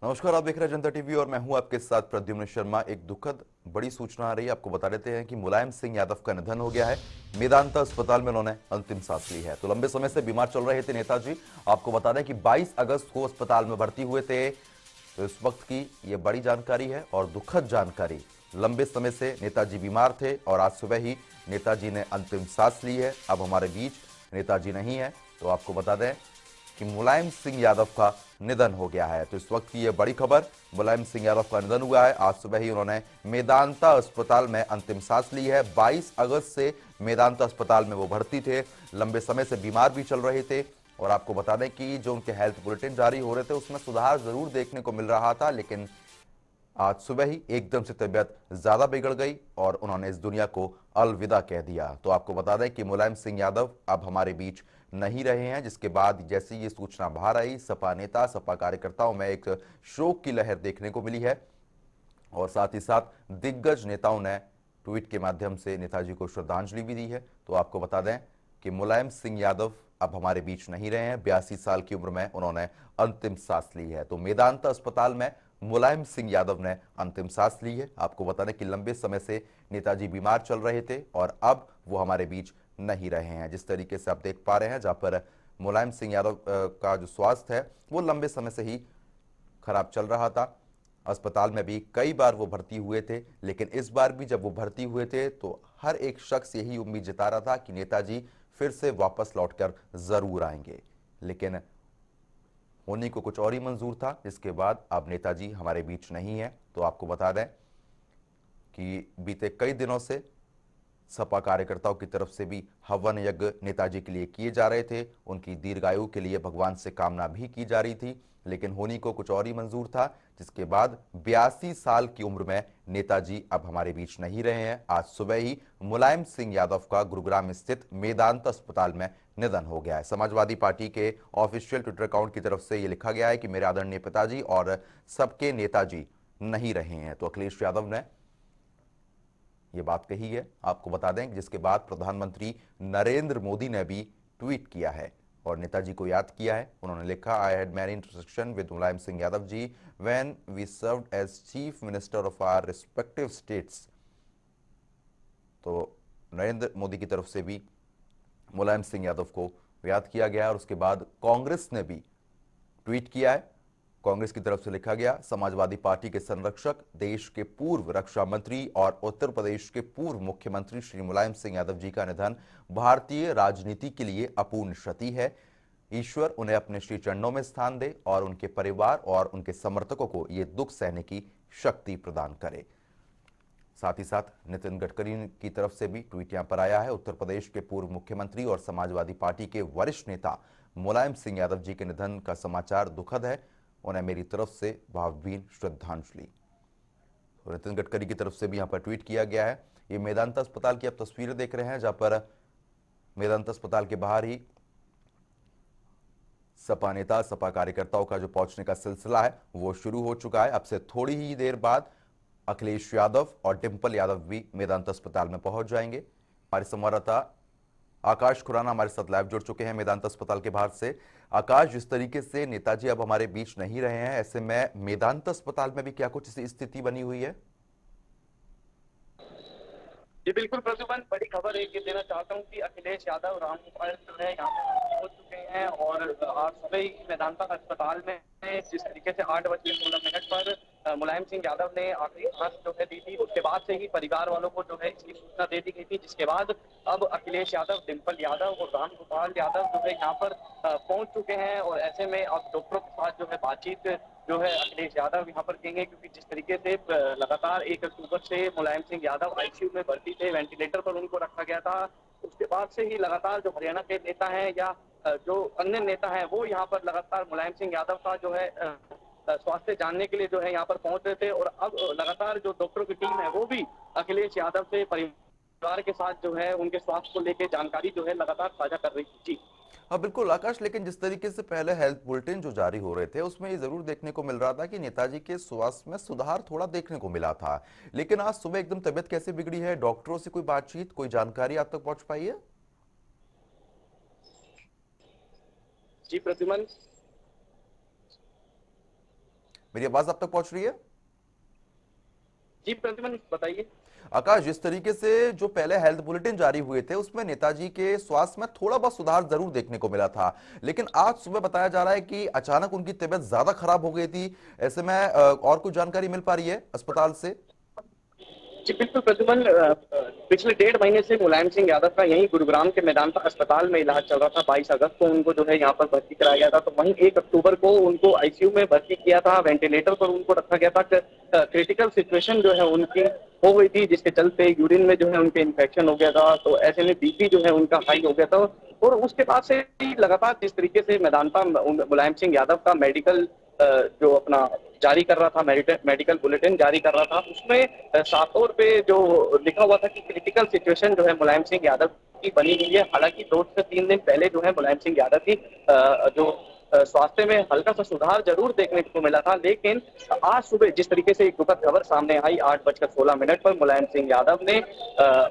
नमस्कार, आप देख रहे हैं जनता टीवी और मैं हूं आपके साथ प्रद्युम्न शर्मा। एक दुखद बड़ी सूचना आ रही है, आपको बता देते हैं कि मुलायम सिंह यादव का निधन हो गया है। मेदांता अस्पताल में उन्होंने अंतिम सांस ली है। तो लंबे समय से बीमार चल रहे थे नेताजी। आपको बता दें कि 22 अगस्त को अस्पताल में भर्ती हुए थे। तो इस वक्त की ये बड़ी जानकारी है और दुखद जानकारी। लंबे समय से नेताजी बीमार थे और आज सुबह ही नेताजी ने अंतिम सांस ली है। अब हमारे बीच नेताजी नहीं है। तो आपको बता दें कि मुलायम सिंह यादव का निधन हो गया है। तो इस वक्त की यह बड़ी खबर, मुलायम सिंह यादव का निधन हुआ है। आज सुबह ही उन्होंने मेदांता अस्पताल में अंतिम सांस ली है। 22 अगस्त से मेदांता अस्पताल में वो भर्ती थे। लंबे समय से बीमार भी चल रहे थे और आपको बता दें कि जो उनके हेल्थ बुलेटिन जारी हो रहे थे उसमें सुधार जरूर देखने को मिल रहा था, लेकिन आज सुबह ही एकदम से तबीयत ज्यादा बिगड़ गई और उन्होंने इस दुनिया को अलविदा कह दिया। तो आपको बता दें कि मुलायम सिंह यादव अब हमारे बीच नहीं रहे हैं, जिसके बाद जैसी ये सूचना बाहर आई, सपा नेता सपा कार्यकर्ताओं में एक शोक की लहर देखने को मिली है और साथ ही साथ दिग्गज नेताओं ने ट्वीट के माध्यम से नेताजी को श्रद्धांजलि भी दी है। तो आपको बता दें कि मुलायम सिंह यादव अब हमारे बीच नहीं रहे हैं। 82 साल की उम्र में उन्होंने अंतिम सांस ली है। तो मेदांता अस्पताल में मुलायम सिंह यादव ने अंतिम सांस ली है। आपको बता दें कि लंबे समय से नेताजी बीमार चल रहे थे और अब वो हमारे बीच नहीं रहे हैं। जिस तरीके से आप देख पा रहे हैं, जहां पर मुलायम सिंह यादव का जो स्वास्थ्य है वो लंबे समय से ही खराब चल रहा था। अस्पताल में भी कई बार वो भर्ती हुए थे, लेकिन इस बार भी जब वो भर्ती हुए थे तो हर एक शख्स यही उम्मीद जता रहा था कि नेताजी फिर से वापस लौटकर जरूर आएंगे, लेकिन होने को कुछ और ही मंजूर था, जिसके बाद अब नेताजी हमारे बीच नहीं है। तो आपको बता दें कि बीते कई दिनों से सपा कार्यकर्ताओं की तरफ से भी हवन यज्ञ नेताजी के लिए किए जा रहे थे। उनकी दीर्घायु के लिए भगवान से कामना भी की जा रही थी, लेकिन होनी को कुछ और ही मंजूर था, जिसके बाद 82 साल की उम्र में नेताजी अब हमारे बीच नहीं रहे हैं। आज सुबह ही मुलायम सिंह यादव का गुरुग्राम स्थित मेदांता अस्पताल में निधन हो गया है। समाजवादी पार्टी के ऑफिशियल ट्विटर अकाउंट की तरफ से यह लिखा गया है कि मेरे आदरणीय पिताजी और सबके नेताजी नहीं रहे हैं। तो अखिलेश यादव ने ये बात कही है। आपको बता दें कि जिसके बाद प्रधानमंत्री नरेंद्र मोदी ने भी ट्वीट किया है और नेताजी को याद किया है। उन्होंने लिखा, I had many interaction with Mulayam Singh Yadav ji when we served as chief minister of our respective states. तो नरेंद्र मोदी की तरफ से भी मुलायम सिंह यादव को याद किया गया और उसके बाद कांग्रेस ने भी ट्वीट किया है। कांग्रेस की तरफ से लिखा गया, समाजवादी पार्टी के संरक्षक, देश के पूर्व रक्षा मंत्री और उत्तर प्रदेश के पूर्व मुख्यमंत्री श्री मुलायम सिंह यादव जी का निधन भारतीय राजनीति के लिए अपूर्ण क्षति है। ईश्वर उन्हें अपने श्री चरणों में स्थान दे और उनके परिवार और उनके समर्थकों को यह दुख सहने की शक्ति प्रदान करे। साथ ही साथ नितिन गडकरी की तरफ से भी ट्वीट यहां पर आया है। उत्तर प्रदेश के पूर्व मुख्यमंत्री और समाजवादी पार्टी के वरिष्ठ नेता मुलायम सिंह यादव जी के निधन का समाचार दुखद है। उन्हें मेरी तरफ से भावभीनी श्रद्धांजलि। तो नितिन गडकरी की तरफ से भी यहां पर ट्वीट किया गया है। ये मेदांता अस्पताल की आप तस्वीरें देख रहे हैं, जहां पर मेदांता अस्पताल के बाहर ही सपा नेता सपा कार्यकर्ताओं का जो पहुंचने का सिलसिला है वो शुरू हो चुका है। अब से थोड़ी ही देर बाद अखिलेश यादव और डिंपल यादव भी मेदांता अस्पताल में पहुंच जाएंगे। हमारे संवाददाता आकाश खुराना हमारे साथ लाइव जुड़ चुके हैं मेदांता अस्पताल के बाहर से। आकाश, जिस तरीके से नेताजी अब हमारे बीच नहीं रहे हैं, ऐसे में मेदांता अस्पताल में भी क्या कुछ ऐसी स्थिति बनी हुई है? जी बिल्कुल प्रद्युमन, बड़ी खबर एक ये देना चाहता हूँ कि अखिलेश यादव रामगोपाल जो है यहाँ पे पहुंच चुके हैं और आज सुबह ही मेदांता अस्पताल में जिस तरीके से 8:16 पर मुलायम सिंह यादव ने आखिरी सांस जो है दी थी, उसके बाद से ही परिवार वालों को जो है इसकी सूचना दे दी गई थी, जिसके बाद अब अखिलेश यादव, डिंपल यादव और रामगोपाल यादव जो है यहाँ पर पहुंच चुके हैं और ऐसे में अब डॉक्टरों के साथ जो है बातचीत जो है अखिलेश यादव यहाँ पर कहेंगे, क्योंकि जिस तरीके से लगातार 1 अक्टूबर से मुलायम सिंह यादव आईसीयू में भर्ती थे, वेंटिलेटर पर उनको रखा गया था। उसके बाद से ही लगातार जो हरियाणा के नेता हैं या जो अन्य नेता हैं वो यहाँ पर लगातार मुलायम सिंह यादव का जो है स्वास्थ्य जानने के लिए जो है यहाँ पर पहुंच रहे थे और अब लगातार जो डॉक्टरों की टीम है वो भी अखिलेश यादव से परिवार के साथ जो है उनके स्वास्थ्य को लेकर जानकारी जो है लगातार साझा कर रही थी। हाँ बिल्कुल आकाश, लेकिन जिस तरीके से पहले हेल्थ बुलेटिन जो जारी हो रहे थे उसमें ये जरूर देखने को मिल रहा था कि नेताजी के स्वास्थ्य में सुधार थोड़ा देखने को मिला था, लेकिन आज सुबह एकदम तबियत कैसे बिगड़ी है? डॉक्टरों से कोई बातचीत, कोई जानकारी आप तक पहुंच पाई है? जी प्रद्युमन, मेरी आवाज आप तक पहुंच रही है? जी प्रद्युमन बताइए। आकाश, जिस तरीके से जो पहले हेल्थ बुलेटिन जारी हुए थे उसमें नेताजी के स्वास्थ्य में थोड़ा बहुत सुधार जरूर देखने को मिला था, लेकिन आज सुबह बताया जा रहा है कि अचानक उनकी तबीयत ज्यादा खराब हो गई थी। ऐसे में और कुछ जानकारी मिल पा रही है अस्पताल से? जी बिल्कुल प्रद्युमन, पिछले 1.5 महीने से मुलायम सिंह यादव का यहीं गुरुग्राम के मेदांता अस्पताल में इलाज चल रहा था। 22 अगस्त को उनको जो है यहाँ पर भर्ती कराया गया था, तो वहीं 1 अक्टूबर को उनको आईसीयू में भर्ती किया था, वेंटिलेटर पर उनको रखा गया था। क्रिटिकल सिचुएशन जो है उनकी हो गई थी, जिसके चलते यूरिन में जो है उनके इन्फेक्शन हो गया था, तो ऐसे में बीपी जो है उनका हाई हो गया था। और उसके बाद से ही लगातार जिस तरीके से मेदांता मुलायम सिंह यादव का मेडिकल जो अपना जारी कर रहा था, मेडिकल बुलेटिन जारी कर रहा था, उसमें साफ तौर पे जो लिखा हुआ था कि क्रिटिकल सिचुएशन जो है मुलायम सिंह यादव की बनी हुई है। हालांकि 2 से 3 दिन पहले जो है मुलायम सिंह यादव की जो स्वास्थ्य में हल्का सा सुधार जरूर देखने को मिला था, लेकिन आज सुबह जिस तरीके से एक दुखद खबर सामने आई, 8:16 पर मुलायम सिंह यादव ने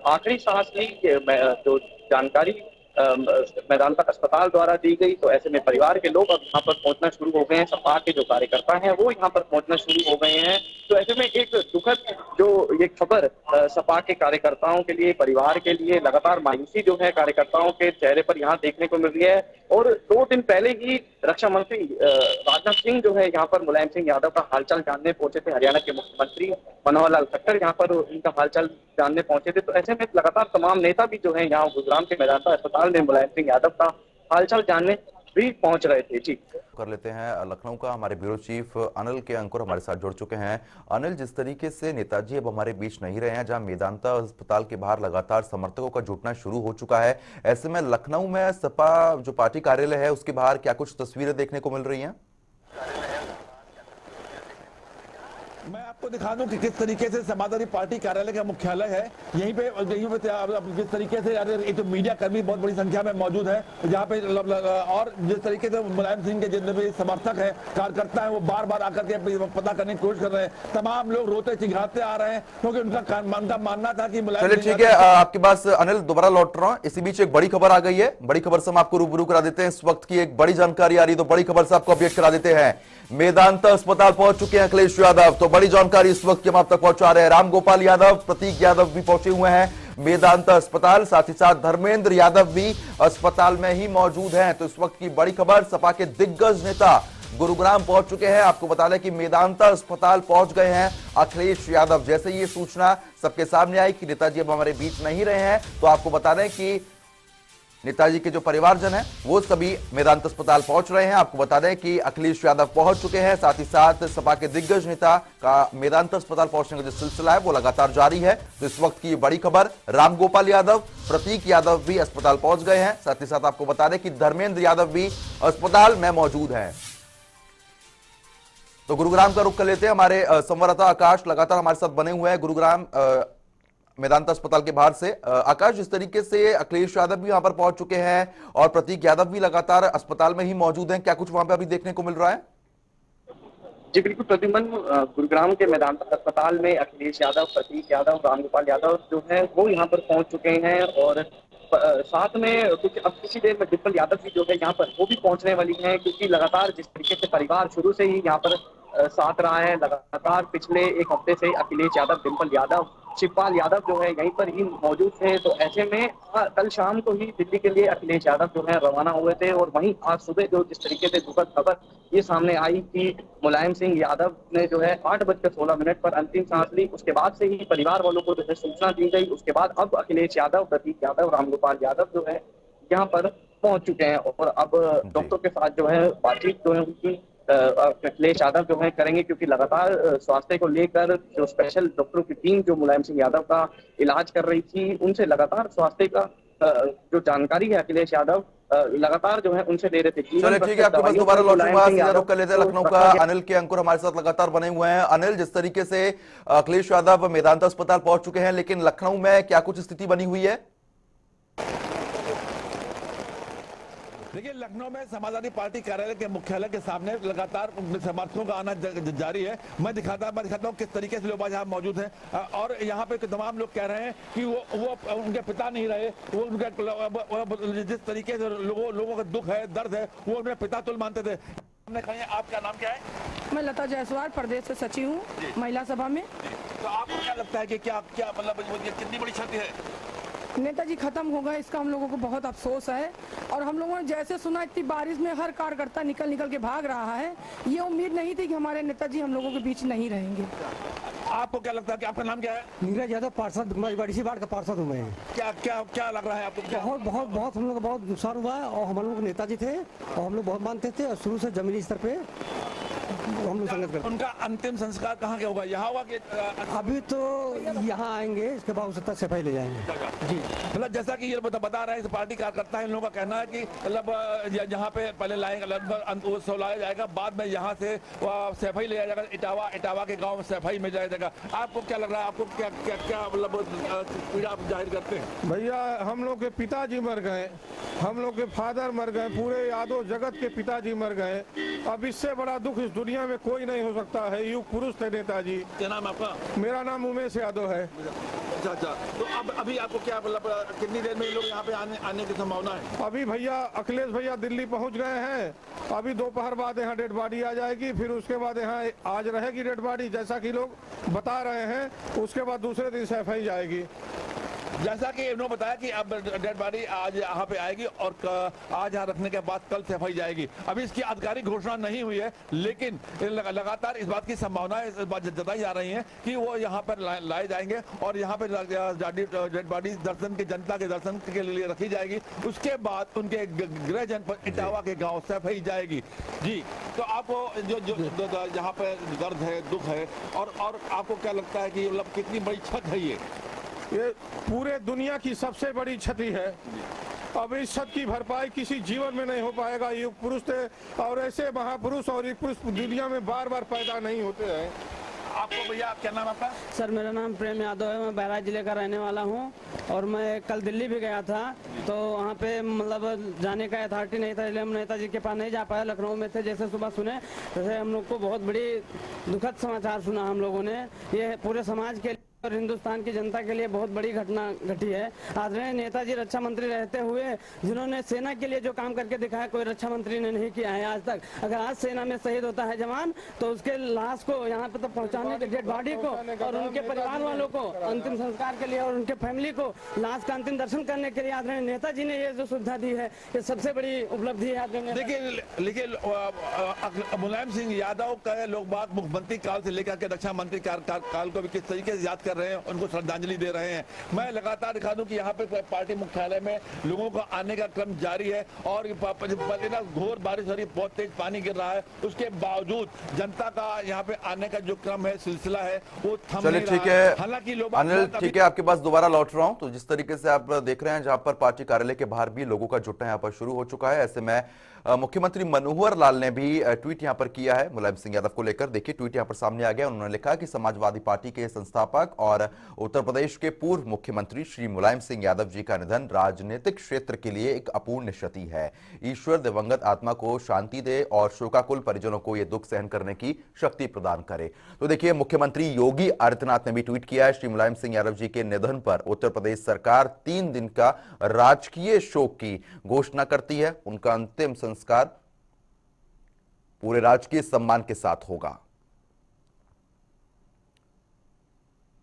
आखिरी सांस ली, जो जानकारी मेदांता अस्पताल द्वारा दी गई, तो ऐसे में परिवार के लोग अब यहाँ पर पहुंचना शुरू हो गए हैं। सपा के जो कार्यकर्ता हैं वो यहाँ पर पहुंचना शुरू हो गए हैं। तो ऐसे में एक दुखद जो ये खबर सपा के कार्यकर्ताओं के लिए, परिवार के लिए, लगातार मायूसी जो है कार्यकर्ताओं के चेहरे पर यहाँ देखने को मिल रही है। और 2 दिन पहले ही रक्षा मंत्री राजनाथ सिंह जो है यहाँ पर मुलायम सिंह यादव का हालचाल जानने पहुंचे थे। हरियाणा के मुख्यमंत्री मनोहर लाल खट्टर यहाँ पर उनका हालचाल जानने पहुंचे थे। तो ऐसे में लगातार तमाम नेता भी जो है यहाँ गुरुग्राम के मेदांता अस्पताल में मुलायम सिंह यादव का हालचाल जानने भी पहुंच रहे थे। जी कर लेते हैं लखनऊ का। हमारे ब्यूरो चीफ अनिल के अंकुर हमारे साथ जुड़ चुके हैं। अनिल, जिस तरीके से नेताजी अब हमारे बीच नहीं रहे हैं, जहां मेदांता अस्पताल के बाहर लगातार समर्थकों का जुटना शुरू हो चुका है, ऐसे में लखनऊ में सपा जो पार्टी कार्यालय है उसके बाहर क्या कुछ तस्वीरें देखने को मिल रही हैं? मैं आपको दिखा दूं कि किस तरीके से समाजवादी पार्टी कार्यालय का मुख्यालय है। यहीं पे जिस तरीके से एक तो मीडिया कर्मी बहुत बड़ी संख्या में मौजूद है जहाँ पे, और जिस तरीके से मुलायम सिंह के जितने भी समर्थक हैं, कार्यकर्ता हैं, वो बार बार आकर के पता करने की कोशिश कर रहे हैं। तमाम लोग रोते चिघाते आ रहे हैं क्योंकि उनका मानना था कि मुलायम चलिए ठीक है, आपके पास अनिल दोबारा लौट रहा हूं। इसी बीच एक बड़ी खबर आ गई है, बड़ी खबर से हम आपको रूबरू करा देते हैं। इस वक्त की एक बड़ी जानकारी आ रही है, तो बड़ी खबर से आपको अपडेट करा देते हैं। मेदांता अस्पताल पहुंच चुके हैं अखिलेश यादव, तो बड़ी जानकारी इस वक्त की हम आप तक पहुंचा रहे हैं। रामगोपाल यादव, प्रतीक यादव भी पहुंचे हुए हैं मेदांता अस्पताल, साथ ही साथ धर्मेंद्र यादव भी अस्पताल में ही मौजूद हैं। तो इस वक्त की बड़ी खबर, सपा के दिग्गज नेता गुरुग्राम पहुंच चुके हैं। आपको बता दें कि मेदांता अस्पताल पहुंच गए हैं अखिलेश यादव। जैसे ये सूचना सबके सामने आई कि नेताजी अब हमारे बीच नहीं रहे हैं, तो आपको बता दें कि नेताजी के जो परिवारजन हैं वो सभी मेदांता अस्पताल पहुंच रहे हैं। आपको बता दें कि अखिलेश यादव पहुंच चुके हैं, साथ ही साथ सपा के दिग्गज नेता का मेदांता अस्पताल पहुंचने का जो सिलसिला है वो लगातार जारी है। तो इस वक्त की बड़ी खबर, रामगोपाल यादव, प्रतीक यादव भी अस्पताल पहुंच गए हैं। साथ ही साथ आपको बता दें कि धर्मेंद्र यादव भी अस्पताल में मौजूद हैं। तो गुरुग्राम का रुख कर लेते हैं। हमारे संवाददाता आकाश लगातार हमारे साथ बने हुए हैं गुरुग्राम मेदांता अस्पताल के बाहर से। आकाश, जिस तरीके से अखिलेश यादव भी यहां पर पहुंच चुके हैं और प्रतीक यादव भी लगातार अस्पताल में ही मौजूद हैं, क्या कुछ वहां पे अभी देखने को मिल रहा है? जी बिल्कुल प्रद्युमन, गुरुग्राम के मेदांता अस्पताल में अखिलेश यादव, प्रतीक यादव, रामगोपाल यादव जो है वो यहाँ पर पहुंच चुके हैं। और साथ में कुछ अब किसी देर में डिम्पल यादव भी जो है यहाँ पर वो भी पहुंचने वाली हैं, क्योंकि लगातार जिस तरीके से परिवार शुरू से ही यहाँ पर साथ रहा है, लगातार पिछले 1 हफ्ते से अखिलेश यादव, डिम्पल यादव, शिवपाल यादव जो है यहीं पर ही मौजूद थे। तो ऐसे में कल शाम को ही दिल्ली के लिए अखिलेश यादव जो है रवाना हुए थे। और वहीं आज सुबह जो जिस तरीके से दुखद खबर ये सामने आई कि मुलायम सिंह यादव ने जो है 8:16 पर अंतिम सांस ली, उसके बाद से ही परिवार वालों को जो है सूचना दी गई। उसके बाद अब अखिलेश यादव, प्रतीक यादव, रामगोपाल यादव जो है यहाँ पर पहुंच चुके हैं। और अब डॉक्टर के साथ जो है बातचीत जो है उनकी अखिलेश यादव जो है करेंगे, क्योंकि लगातार स्वास्थ्य को लेकर जो स्पेशल डॉक्टरों की टीम जो मुलायम सिंह यादव का इलाज कर रही थी, उनसे लगातार स्वास्थ्य का जो जानकारी है अखिलेश यादव लगातार जो है उनसे ले रहे थे। चलिए ठीक है, आपके पास दोबारा लौटूंगा। सीधा रुख कर लेते हैं लखनऊ का। अनिल के अंकुर हमारे साथ लगातार बने हुए हैं। अनिल, जिस तरीके से अखिलेश यादव मेदांता अस्पताल पहुंच चुके हैं, लेकिन लखनऊ में क्या कुछ स्थिति बनी हुई है? देखिए, लखनऊ में समाजवादी पार्टी कार्यालय के मुख्यालय के सामने लगातार समर्थकों का आना जारी है। मैं दिखाता हूँ किस तरीके से लोग यहाँ मौजूद हैं। और यहाँ पे तमाम लोग कह रहे हैं कि वो उनके पिता नहीं रहे, वो उनके जिस तरीके से लोगों का दुख है, दर्द है, वो उन्हें पिता तुल्य मानते थे। हमने कहा, आपका नाम क्या है? मैं लता जायसवाल प्रदेश से सचिव हूँ महिला सभा में। तो आपको क्या लगता है कि क्या क्या मतलब ये कितनी बड़ी क्षति है? नेताजी खत्म हो गए, इसका हम लोगों को बहुत अफसोस है। और हम लोगों ने जैसे सुना इतनी बारिश में हर कार्यकर्ता निकल निकल के भाग रहा है, ये उम्मीद नहीं थी कि हमारे नेताजी हम लोगों के बीच नहीं रहेंगे। आपको क्या लगता है कि आपका नाम क्या है? नीरज यादव पार्षद, बड़ी सी बाढ़ का पार्षद हूँ मैं। क्या क्या क्या लग रहा है आपको? बहुत बहुत बहुत हम लोग का बहुत नुकसान हुआ है और हम लोग नेताजी थे और हम लोग बहुत मानते थे और शुरू से जमीनी स्तर पे हम लोग संगत करते। उनका अंतिम संस्कार कहाँ के होगा? यहाँ होगा कि अभी तो यहाँ आएंगे, इसके बाद तक सफाई ले जाएंगे जी। मतलब जैसा कि ये बता रहे हैं, इस पार्टी कार्यकर्ता है, इन लोगों का कहना है कि मतलब यहाँ पे पहले लाएंगे, लगभग उत्सव लाया जाएगा, बाद में यहाँ से सफाई ले जाएगा, इटावा के गांव में सफाई में जाया जाएगा। आपको क्या लग रहा है? आपको क्या क्या क्या मतलब पीड़ा आप जाहिर करते हैं? भैया हम लोग के पिताजी मर गए, हम लोग के फादर मर गए, पूरे यादव जगत के पिताजी मर गए। अब इससे बड़ा दुख इस दुनिया में कोई नहीं हो सकता है। युग पुरुष थे नेताजी। क्या नाम आपका? मेरा नाम उमेश यादव है। अच्छा, तो अब अभी आपको क्या मतलब कितनी देर में ये लोग यहाँ पे आने की संभावना है? अभी भैया अखिलेश भैया दिल्ली पहुंच गए हैं। अभी दोपहर बाद यहाँ डेड बॉडी आ जाएगी, फिर उसके बाद यहाँ आज रहेगी डेड बॉडी, जैसा कि लोग बता रहे हैं। उसके बाद दूसरे दिन सफाई जाएगी। जैसा कि इन्होंने बताया कि अब डेड बॉडी आज यहाँ पे आएगी और आज यहाँ रखने के बाद कल सफाई जाएगी। अभी इसकी आधिकारिक घोषणा नहीं हुई है, लेकिन लगातार इस बात की संभावनाएं इस बात जताई जा रही हैं कि वो यहाँ पर लाए जाएंगे और यहाँ पर डेड बॉडी दर्शन के जनता के दर्शन के लिए रखी जाएगी। उसके बाद उनके गृह जनपद इटावा के गाँव सफाई जाएगी। जी, तो आपको जो यहाँ पर दर्द है, दुख है, और आपको क्या लगता है कि मतलब कितनी बड़ी क्षति है ये पूरे दुनिया की सबसे बड़ी क्षति है। अब इस क्षति की भरपाई किसी जीवन में नहीं हो पाएगा। युग पुरुष थे और ऐसे महापुरुष और युग पुरुष दुनिया में बार बार पैदा नहीं होते हैं। आपको भैया क्या नाम आपका? सर मेरा नाम प्रेम यादव है, मैं बहराइच जिले का रहने वाला हूँ और मैं कल दिल्ली भी गया था, तो वहाँ पे मतलब जाने का अथॉरिटी नहीं था, इसलिए हम नेताजी के पास नहीं जा पाए। लखनऊ में थे, जैसे सुबह सुने जैसे हम लोग को बहुत बड़ी दुखद समाचार सुना हम लोगों ने। ये पूरे समाज के और हिंदुस्तान की जनता के लिए बहुत बड़ी घटना घटी है। आदरणीय नेताजी रक्षा मंत्री रहते हुए जिन्होंने सेना के लिए जो काम करके दिखाया, कोई रक्षा मंत्री ने नहीं किया है आज तक। अगर आज सेना में शहीद होता है जवान, तो उसके लाश को यहाँ पे तो पहुँचाने के, डेड बॉडी को और उनके परिवार वालों को अंतिम संस्कार के लिए और उनके फैमिली को लाश का अंतिम दर्शन करने के लिए आदरणीय नेताजी ने ये जो सुविधा दी है, ये सबसे बड़ी उपलब्धि है आदरणीय। देखिए मुलायम सिंह यादव का लोग बाग मुख्यमंत्री काल से लेकर के रक्षा मंत्री काल को भी किस तरीके से याद कर रहे हैं, उनको श्रद्धांजलि दे रहे हैं। मैं लगातार दिखा दूं कि यहाँ पे पार्टी मुख्यालय में लोगों का आने का क्रम जारी है और घोर बारिश हो रही है, बहुत तेज पानी गिर रहा है, उसके बावजूद जनता का यहाँ पे आने का जो क्रम है, सिलसिला है, वो थम नहीं रहा है। हालांकि लोग अनिल ठीक है, आपके पास दोबारा लौट रहा हूं। तो जिस तरीके से आप देख रहे हैं, जहां पर पार्टी कार्यालय के बाहर भी लोगों का जुटना यहाँ पर शुरू हो चुका है, ऐसे में मुख्यमंत्री मनोहर लाल ने भी ट्वीट यहां पर किया है मुलायम सिंह यादव को लेकर। देखिए ट्वीट यहां पर सामने आ गया। उन्होंने लिखा कि समाजवादी पार्टी के संस्थापक और उत्तर प्रदेश के पूर्व मुख्यमंत्री श्री मुलायम सिंह यादव जी का निधन राजनीतिक क्षेत्र के लिए एक अपूर्ण क्षति है। ईश्वर दिवंगत आत्मा को शांति दे और शोकाकुल परिजनों को यह दुख सहन करने की शक्ति प्रदान करे। तो देखिए मुख्यमंत्री योगी आदित्यनाथ ने भी ट्वीट किया है। श्री मुलायम सिंह यादव जी के निधन पर उत्तर प्रदेश सरकार 3 दिन का राजकीय शोक की घोषणा करती है। उनका अंतिम संस्कार पूरे राजकीय सम्मान के साथ होगा।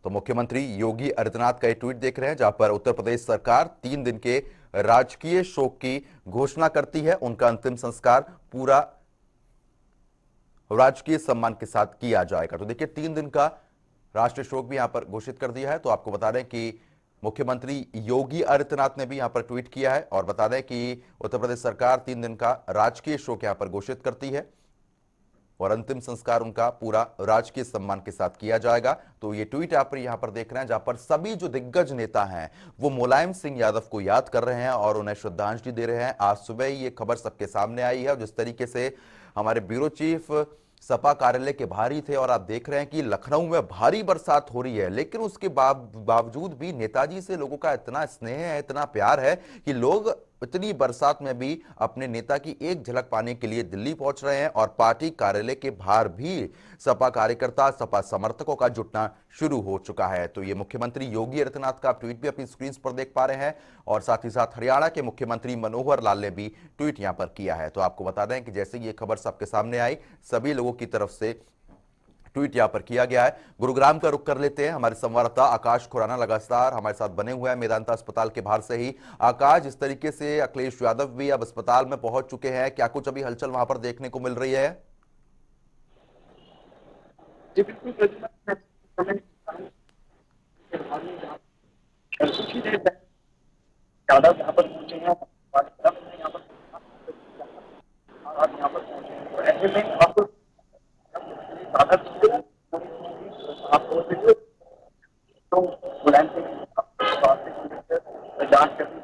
तो मुख्यमंत्री योगी आदित्यनाथ का ये ट्वीट देख रहे हैं, जहां पर उत्तर प्रदेश सरकार 3 दिन के राजकीय शोक की घोषणा करती है। उनका अंतिम संस्कार पूरा राजकीय सम्मान के साथ किया जाएगा। तो देखिए 3 दिन का राष्ट्रीय शोक भी यहां पर घोषित कर दिया है। तो आपको बता दें कि मुख्यमंत्री योगी आदित्यनाथ ने भी यहां पर ट्वीट किया है और बता दें कि उत्तर प्रदेश सरकार 3 दिन का राजकीय शोक यहां पर घोषित करती है और अंतिम संस्कार उनका पूरा राजकीय सम्मान के साथ किया जाएगा। तो ये ट्वीट आप यहां पर देख रहे हैं, जहां पर सभी जो दिग्गज नेता हैं वो मुलायम सिंह यादव को याद कर रहे हैं और उन्हें श्रद्धांजलि दे रहे हैं। आज सुबह ही ये खबर सबके सामने आई है और जिस तरीके से हमारे ब्यूरो चीफ सपा कार्यालय के बाहर ही थे और आप देख रहे हैं कि लखनऊ में भारी बरसात हो रही है, लेकिन उसके बावजूद भी नेताजी से लोगों का इतना स्नेह है, इतना प्यार है कि लोग इतनी बरसात में भी अपने नेता की एक झलक पाने के लिए दिल्ली पहुंच रहे हैं और पार्टी कार्यालय के बाहर भी सपा कार्यकर्ता, सपा समर्थकों का जुटना शुरू हो चुका है। तो ये मुख्यमंत्री योगी आदित्यनाथ का ट्वीट भी अपनी स्क्रीन पर देख पा रहे हैं और साथ ही साथ हरियाणा के मुख्यमंत्री मनोहर लाल ने भी ट्वीट यहां पर किया है। तो आपको बता दें कि जैसे ये खबर सबके सामने आई, सभी लोगों की तरफ से ट्वीट यहां पर किया गया है। गुरुग्राम का रुख कर लेते हैं। हमारे संवाददाता आकाश खुराना लगातार हमारे साथ बने हुए हैं मेदांता अस्पताल के बाहर से ही। आकाश, जिस तरीके से अखिलेश यादव भी अब अस्पताल में पहुंच चुके हैं, क्या कुछ अभी हलचल वहां पर देखने को मिल रही है? जी बिल्कुल यादव यहाँ पर पहुंचे हैं यहाँ पर पहुंचे हैं, तो ऐसे में आपको तो मुलायम सिंह जांच करनी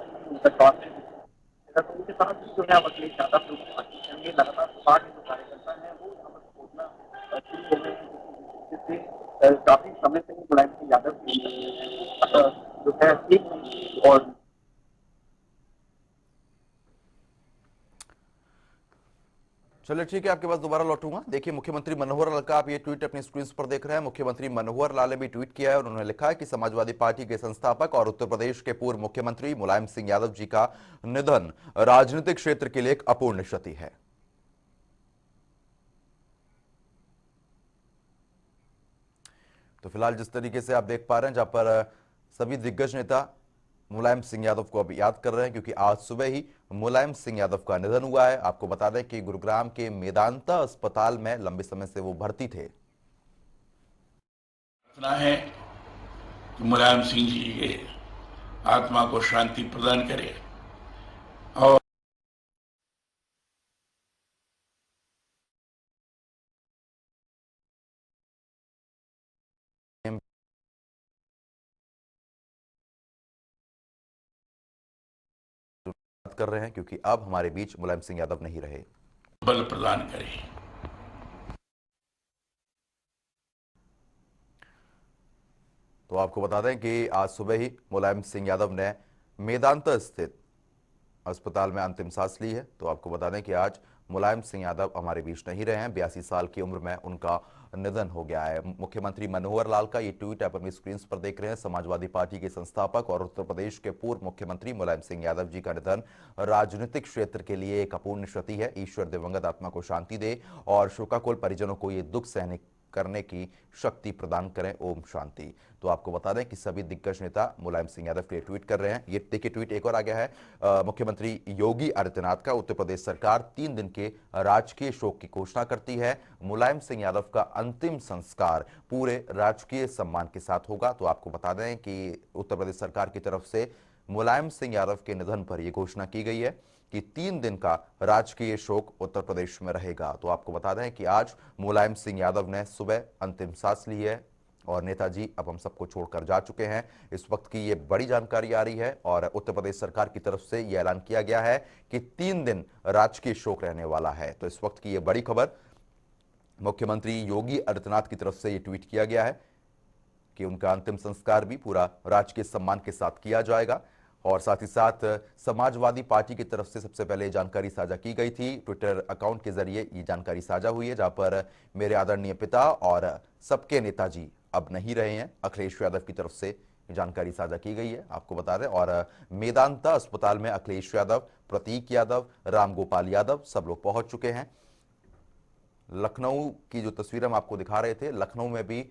उनके साथ जो है अखिलेश यादव जो लगातार पार्टी जो कार्यकर्ता है वो यहाँ पर पहुंचना शुरू हो गए हैं, जिससे काफी समय से मुलायम सिंह यादव जो है ठीक और चलिए ठीक है, आपके पास दोबारा लौटूंगा। देखिए, मुख्यमंत्री मनोहर लाल का आप ये ट्वीट अपनी स्क्रीन पर देख रहे हैं। मुख्यमंत्री मनोहर लाल ने भी ट्वीट किया है और उन्होंने लिखा है कि समाजवादी पार्टी के संस्थापक और उत्तर प्रदेश के पूर्व मुख्यमंत्री मुलायम सिंह यादव जी का निधन राजनीतिक क्षेत्र के लिए एक अपूर्ण क्षति है। तो फिलहाल जिस तरीके से आप देख पा रहे हैं, जहां पर सभी दिग्गज नेता मुलायम सिंह यादव को अब याद कर रहे हैं, क्योंकि आज सुबह ही मुलायम सिंह यादव का निधन हुआ है। आपको बता दें कि गुरुग्राम के मेदांता अस्पताल में लंबे समय से वो भर्ती थे। प्रार्थना है कि मुलायम सिंह जी के आत्मा को शांति प्रदान करे और कर रहे हैं, क्योंकि अब हमारे बीच मुलायम सिंह यादव नहीं रहे। बल प्रदान करे। तो आपको बता दें कि आज सुबह ही मुलायम सिंह यादव ने मेदांता स्थित अस्पताल में अंतिम सांस ली है। तो आपको बता दें कि आज मुलायम सिंह यादव हमारे बीच नहीं रहे हैं। 82 साल की उम्र में उनका निधन हो गया है। मुख्यमंत्री मनोहर लाल का ये ट्वीट आप अपनी स्क्रीन पर देख रहे हैं। समाजवादी पार्टी के संस्थापक और उत्तर प्रदेश के पूर्व मुख्यमंत्री मुलायम सिंह यादव जी का निधन राजनीतिक क्षेत्र के लिए एक अपूर्ण क्षति है। ईश्वर दिवंगत आत्मा को शांति दे और शोकाकुल परिजनों को ये दुख सहने करने की शक्ति प्रदान करें। ओम शांति। तो आपको बता दें कि सभी दिग्गज नेता मुलायम सिंह यादव के लिए ट्वीट कर रहे हैं। ये देखिए, ट्वीट एक और आ गया है मुख्यमंत्री योगी आदित्यनाथ का। उत्तर प्रदेश सरकार 3 दिन के राजकीय शोक की घोषणा करती है। मुलायम सिंह यादव का अंतिम संस्कार पूरे राजकीय सम्मान के साथ होगा। तो आपको बता दें कि उत्तर प्रदेश सरकार की तरफ से मुलायम सिंह यादव के निधन पर यह घोषणा की गई है कि 3 दिन का राजकीय शोक उत्तर प्रदेश में रहेगा। तो आपको बता दें कि आज मुलायम सिंह यादव ने सुबह अंतिम सांस ली है और नेताजी अब हम सबको छोड़कर जा चुके हैं। इस वक्त की ये बड़ी जानकारी आ रही है और उत्तर प्रदेश सरकार की तरफ से यह ऐलान किया गया है कि 3 दिन राजकीय शोक रहने वाला है। तो इस वक्त की ये बड़ी खबर मुख्यमंत्री योगी आदित्यनाथ की तरफ से ये ट्वीट किया गया है कि उनका अंतिम संस्कार भी पूरा राजकीय सम्मान के साथ किया जाएगा। और साथ ही साथ समाजवादी पार्टी की तरफ से सबसे पहले जानकारी साझा की गई थी। ट्विटर अकाउंट के जरिए ये जानकारी साझा हुई है, जहां पर मेरे आदरणीय पिता और सबके नेताजी अब नहीं रहे हैं। अखिलेश यादव की तरफ से जानकारी साझा की गई है, आपको बता दें। और मेदांता अस्पताल में अखिलेश यादव, प्रतीक यादव, रामगोपाल यादव सब लोग पहुंच चुके हैं। लखनऊ की जो तस्वीर हम आपको दिखा रहे थे, लखनऊ में भी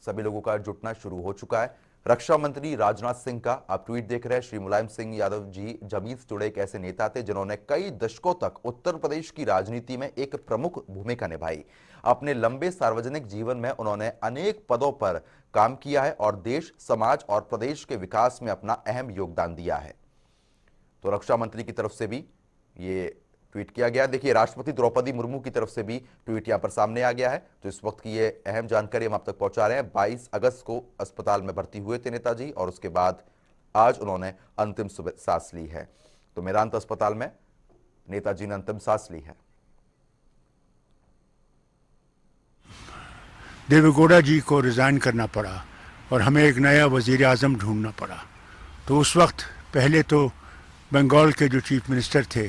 सभी लोगों का जुटना शुरू हो चुका है। रक्षा मंत्री राजनाथ सिंह का आप ट्वीट देख रहे हैं। श्री मुलायम सिंह यादव जी जमीन से जुड़े एक ऐसे नेता थे जिन्होंने कई दशकों तक उत्तर प्रदेश की राजनीति में एक प्रमुख भूमिका निभाई। अपने लंबे सार्वजनिक जीवन में उन्होंने अनेक पदों पर काम किया है और देश, समाज और प्रदेश के विकास में अपना अहम योगदान दिया है। तो रक्षा मंत्री की तरफ से भी ये ट्वीट किया गया। देखिए, राष्ट्रपति द्रौपदी मुर्मू की तरफ से भी ट्वीट यहां पर सामने आ गया है। तो इस वक्त की ये अहम जानकारी हम आप तक पहुंचा रहे हैं। 22 अगस्त को अस्पताल में भर्ती हुए थे नेताजी और उसके बाद आज उन्होंने अंतिम सांस ली है। तो मेदांता अस्पताल में नेताजी ने अंतिम सांस ली है। देवेगौड़ा जी को रिज़ाइन करना पड़ा और हमें एक नया वज़ीर आज़म ढूंढना पड़ा। तो उस वक्त पहले तो बंगाल के जो चीफ मिनिस्टर थे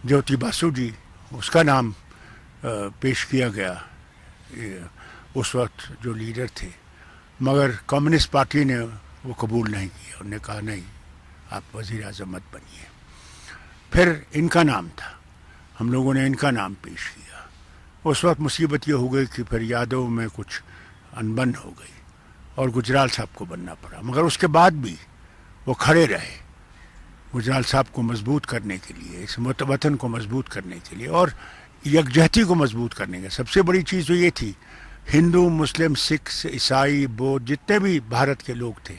ज्योति बासु जी, उसका नाम पेश किया गया उस वक्त जो लीडर थे, मगर कम्युनिस्ट पार्टी ने वो कबूल नहीं किया। उन्होंने कहा नहीं, आप वज़ीर आज़म मत बनिए। फिर इनका नाम था, हम लोगों ने इनका नाम पेश किया। उस वक्त मुसीबत ये हो गई कि फिर यादव में कुछ अनबन हो गई और गुजराल साहब को बनना पड़ा, मगर उसके बाद भी वो खड़े रहे गुजराल साहब को मजबूत करने के लिए, इस वतन को मजबूत करने के लिए और यकजहती को मजबूत करने के। सबसे बड़ी चीज़ तो ये थी, हिंदू, मुस्लिम, सिख, ईसाई, बौद्ध, जितने भी भारत के लोग थे,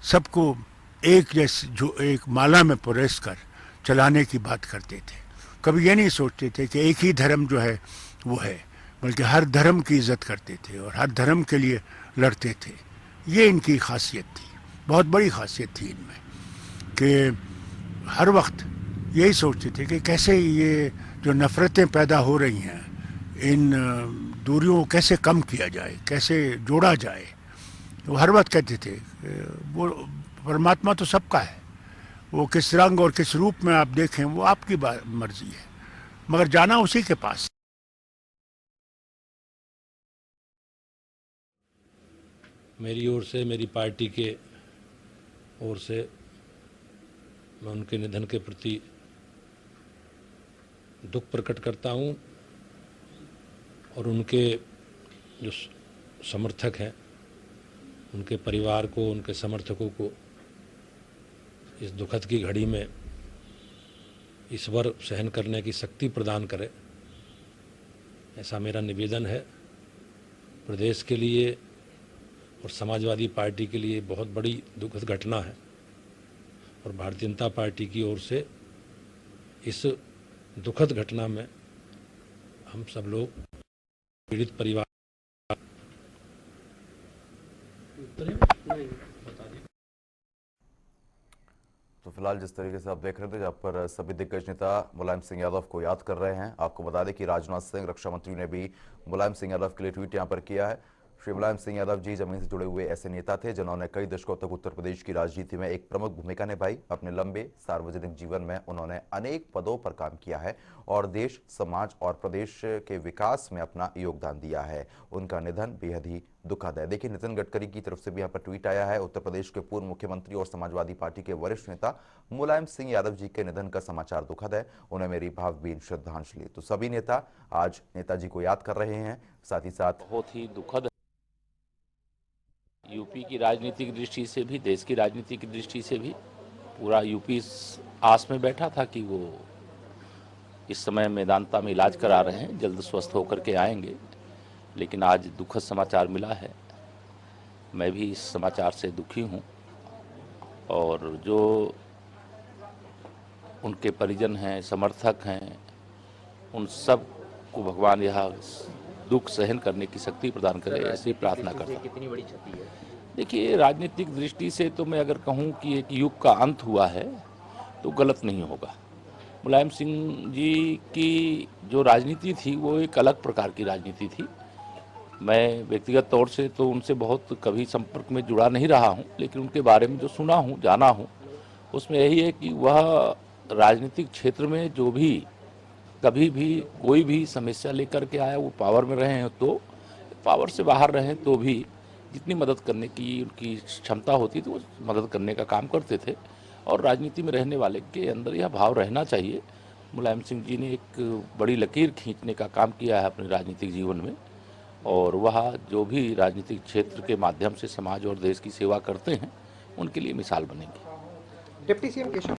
सबको एक जैसे जो एक माला में परोस कर चलाने की बात करते थे। कभी ये नहीं सोचते थे कि एक ही धर्म जो है वो है, बल्कि हर धर्म की इज्जत करते थे और हर धर्म के लिए लड़ते थे। ये इनकी खासियत थी, बहुत बड़ी खासियत थी इनमें, कि हर वक्त यही सोचते थे कि कैसे ये जो नफ़रतें पैदा हो रही हैं, इन दूरियों को कैसे कम किया जाए, कैसे जोड़ा जाए। वो हर वक्त कहते थे वो परमात्मा तो सबका है, वो किस रंग और किस रूप में आप देखें वो आपकी मर्जी है, मगर जाना उसी के पास। मेरी ओर से, मेरी पार्टी के ओर से मैं उनके निधन के प्रति दुख प्रकट करता हूं और उनके जो समर्थक हैं, उनके परिवार को, उनके समर्थकों को इस दुखद की घड़ी में ईश्वर सहन करने की शक्ति प्रदान करे, ऐसा मेरा निवेदन है। प्रदेश के लिए और समाजवादी पार्टी के लिए बहुत बड़ी दुखद घटना है और भारतीय जनता पार्टी की ओर से इस दुखद घटना में हम सब लोग पीड़ित परिवार तो फिलहाल जिस तरीके से आप देख रहे थे, जहाँ पर सभी दिग्गज नेता मुलायम सिंह यादव को याद कर रहे हैं। आपको बता दें कि राजनाथ सिंह, रक्षा मंत्री ने भी मुलायम सिंह यादव के लिए ट्वीट यहां पर किया है। श्री मुलायम सिंह यादव जी जमीन से जुड़े हुए ऐसे नेता थे जिन्होंने कई दशकों तक उत्तर प्रदेश की राजनीति में एक प्रमुख भूमिका निभाई। अपने लंबे सार्वजनिक जीवन में उन्होंने अनेक पदों पर काम किया है और देश, समाज और प्रदेश के विकास में अपना योगदान दिया है। उनका निधन बेहद ही दुखद है। देखिए, नितिन गडकरी की तरफ से भी यहाँ पर ट्वीट आया है। उत्तर प्रदेश के पूर्व मुख्यमंत्री और समाजवादी पार्टी के वरिष्ठ नेता मुलायम सिंह यादव जी के निधन का समाचार दुखद है, उन्हें मेरी भावभीनी श्रद्धांजलि। तो सभी नेता आज नेताजी को याद कर रहे हैं। साथ ही साथ बहुत ही दुखद, यूपी की राजनीति की दृष्टि से भी, देश की राजनीति की दृष्टि से भी पूरा यूपी इस आस में बैठा था कि वो इस समय मेदांता में इलाज करा रहे हैं, जल्द स्वस्थ होकर के आएंगे। लेकिन आज दुखद समाचार मिला है। मैं भी इस समाचार से दुखी हूं और जो उनके परिजन हैं, समर्थक हैं, उन सब को भगवान यह दुख सहन करने की शक्ति प्रदान करे, ऐसी प्रार्थना करता हूं। कितनी बड़ी क्षति है? देखिए, राजनीतिक दृष्टि से तो मैं अगर कहूं कि एक युग का अंत हुआ है तो गलत नहीं होगा। मुलायम सिंह जी की जो राजनीति थी वो एक अलग प्रकार की राजनीति थी। मैं व्यक्तिगत तौर से तो उनसे बहुत कभी संपर्क में जुड़ा नहीं रहा हूं, लेकिन उनके बारे में जो सुना हूं, जाना हूं, उसमें यही है कि वह राजनीतिक क्षेत्र में जो भी कभी भी कोई भी समस्या लेकर के आया, वो पावर में रहे हैं तो, पावर से बाहर रहे तो भी जितनी मदद करने की उनकी क्षमता होती थी वो मदद करने का काम करते थे। और राजनीति में रहने वाले के अंदर यह भाव रहना चाहिए। मुलायम सिंह जी ने एक बड़ी लकीर खींचने का काम किया है अपने राजनीतिक जीवन में और वह जो भी राजनीतिक क्षेत्र के माध्यम से समाज और देश की सेवा करते हैं उनके लिए मिसाल बनेंगे। Deputy CM Keshav